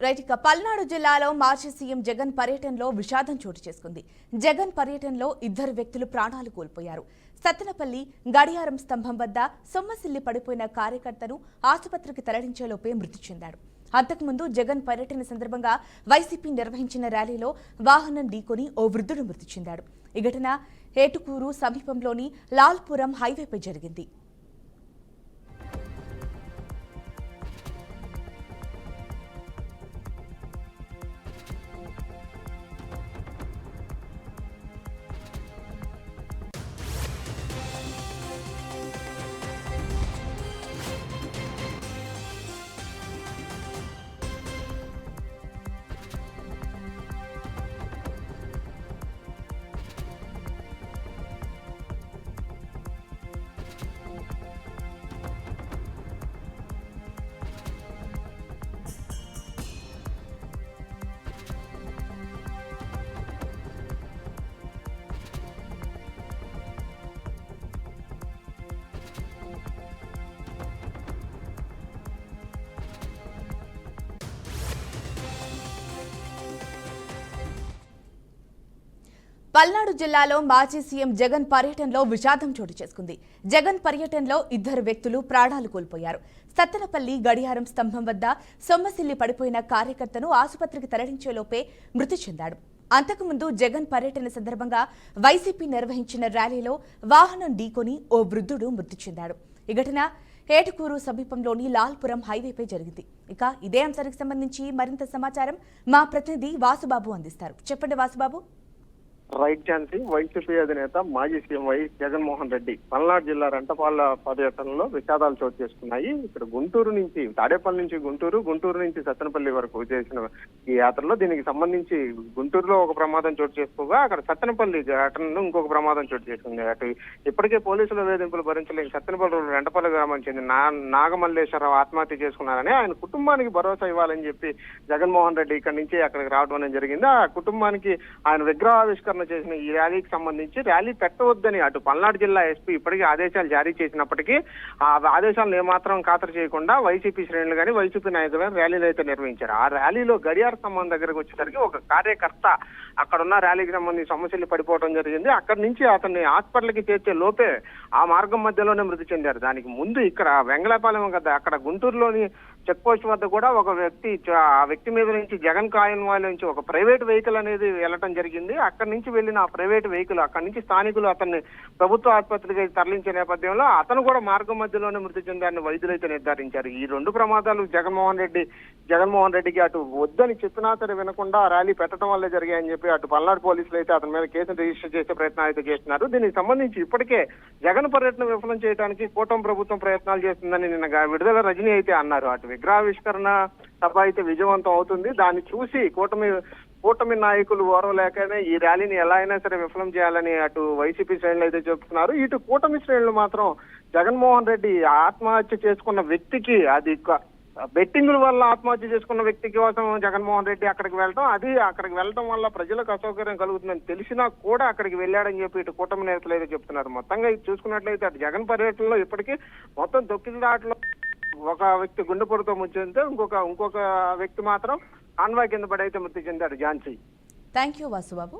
Right ఇక పల్నాడు జిల్లాలో మాజీ సీఎం జగన్ పర్యటనలో విషాదం చోటు చేసుకుంది. జగన్ పర్యటనలో ఇద్దరు వ్యక్తులు ప్రాణాలు కోల్పోయారు. సత్తెనపల్లి గడియారం స్తంభం వద్ద సొమ్మసిల్లి పడిపోయిన కార్యకర్తను ఆసుపత్రికి తరలించేలోపే మృతి చెందాడు. అంతకుముందు జగన్ పర్యటన సందర్భంగా వైసీపీ నిర్వహించిన ర్యాలీలో వాహనం ఢీకొని ఓ వృద్ధుడు మృతి చెందాడు. ఈ ఘటన ఏటుకూరు సమీపంలోని లాల్పురం హైవేపై జరిగింది. పల్నాడు జిల్లాలో మాజీ సీఎం జగన్ పర్యటనలో విషాదం చోటు చేసుకుంది. జగన్ పర్యటనలో ఇద్దరు వ్యక్తులు ప్రాణాలు కోల్పోయారు. సత్తెనపల్లి గడియారం స్తంభం వద్ద సొమ్మసిల్లి పడిపోయిన కార్యకర్తను ఆసుపత్రికి తరలించేలోపే మృతి చెందాడు. అంతకుముందు జగన్ పర్యటన సందర్భంగా వైసీపీ నిర్వహించిన ర్యాలీలో వాహనం ఢీకొని ఓ వృద్ధుడు మృతి చెందాడు. ఈ ఘటన ఏటుకూరు సమీపంలోని లాల్పురం హైవేపై జరిగింది. ఇక ఇదే అంశానికి సంబంధించి మరింత సమాచారం మా ప్రతినిధి వాసుబాబు అందిస్తారు. చెప్పండి వాసుబాబు. రైట్ ఝాన్సీ, వైసీపీ అధినేత మాజీ సీఎం వైఎస్ జగన్మోహన్ రెడ్డి పల్నాడు జిల్లా రెంటపాళ్ల పర్యటనలో విషాదాలు చోటు చేసుకున్నాయి. ఇక్కడ గుంటూరు నుంచి తాడేపల్లి నుంచి గుంటూరు నుంచి సత్తెనపల్లి వరకు చేసిన ఈ యాత్రలో దీనికి సంబంధించి గుంటూరులో ఒక ప్రమాదం చోటు చేసుకోగా అక్కడ సత్తెనపల్లి ఘటనలో ఇంకొక ప్రమాదం చోటు చేసుకుంది. అటు ఇప్పటికే పోలీసుల వేధింపులు భరించలేక సత్తెనపల్లి రెంటపల్లి గ్రామం చెందిన నాగమల్లేశ్వరరావు ఆత్మహత్య చేసుకున్నారని ఆయన కుటుంబానికి భరోసా ఇవ్వాలని చెప్పి జగన్మోహన్ రెడ్డి ఇక్కడి నుంచి అక్కడికి రావడం అనేది జరిగింది. ఆ కుటుంబానికి ఆయన విగ్రహావిష్కరణ చేసిన ఈ ర్యాలీకి సంబంధించి ర్యాలీ పెట్టవద్దని అటు పల్నాడు జిల్లా ఎస్పీ ఇప్పటికీ ఆదేశాలు జారీ చేసినప్పటికీ ఆ ఆదేశాలను ఏమాత్రం ఖాతరు చేయకుండా వైసీపీ శ్రేణులు కానీ వైసీపీ నాయకులు కానీ ర్యాలీలు అయితే నిర్వహించారు. ఆ ర్యాలీలో గడియార స్తంభం దగ్గరకు వచ్చేసరికి ఒక కార్యకర్త అక్కడున్న ర్యాలీకి సంబంధించి సమస్యలు పడిపోవడం జరిగింది. అక్కడి నుంచి అతన్ని హాస్పిటల్కి చేర్చే లోపే ఆ మార్గం మధ్యలోనే మృతి చెందారు. దానికి ముందు ఇక్కడ వెంగళపాలెం కదా అక్కడ గుంటూరులోని చెక్ పోస్ట్ వద్ద కూడా ఒక వ్యక్తి ఆ వ్యక్తి మీద నుంచి జగన్ కాయన్వాల నుంచి ఒక ప్రైవేట్ వెహికల్ అనేది వెళ్ళటం జరిగింది. అక్కడి నుంచి వెళ్లిన ఆ ప్రైవేట్ వెహికల్ అక్కడి నుంచి స్థానికులు అతన్ని ప్రభుత్వ ఆసుపత్రికి తరలించే నేపథ్యంలో అతను కూడా మార్గం మధ్యలోనే మృతి చెందారని వైద్యులైతే నిర్ధారించారు. ఈ రెండు ప్రమాదాలు జగన్మోహన్ రెడ్డికి అటు వద్దని చెప్పినా సరే వినకుండా ర్యాలీ పెట్టడం వల్లే జరిగాయని చెప్పి అటు పల్నాడు పోలీసులు అయితే అతని మీద కేసును రిజిస్టర్ చేసే ప్రయత్నాలు అయితే చేస్తున్నారు. దీనికి సంబంధించి ఇప్పటికే జగన్ పర్యటన విఫలం చేయడానికి కూటమి ప్రభుత్వం ప్రయత్నాలు చేస్తుందని నిన్న విడుదల రజనీ అయితే అన్నారు. అటు విగ్రహావిష్కరణ సభ అయితే విజయవంతం అవుతుంది. దాన్ని చూసి కూటమి నాయకులు ఓర్వలేకనే ఈ ర్యాలీని ఎలా అయినా సరే విఫలం చేయాలని అటు వైసీపీ శ్రేణులు అయితే చెబుతున్నారు. ఇటు కూటమి శ్రేణులు మాత్రం జగన్మోహన్ రెడ్డి ఆత్మహత్య చేసుకున్న వ్యక్తికి అది బెట్టింగుల వల్ల ఆత్మహత్య చేసుకున్న వ్యక్తి కోసం జగన్మోహన్ రెడ్డి అక్కడికి వెళ్ళడం వల్ల ప్రజలకు అసౌకర్యం కలుగుతుందని తెలిసినా కూడా అక్కడికి వెళ్ళాడని చెప్పి ఇటు కూటమి నేతలు అయితే చెప్తున్నారు. మొత్తంగా ఇది చూసుకున్నట్లయితే అటు జగన్ పర్యటనలో ఇప్పటికీ మొత్తం తొక్కిసలాటలో ఒక వ్యక్తి గుండెపోటుతో మృతి చెందితే ఇంకొక వ్యక్తి మాత్రం కాన్వాయ్ కింద పడి అయితే మృతి చెందాడు. ఝాన్సీ. Thank you Vasubabu.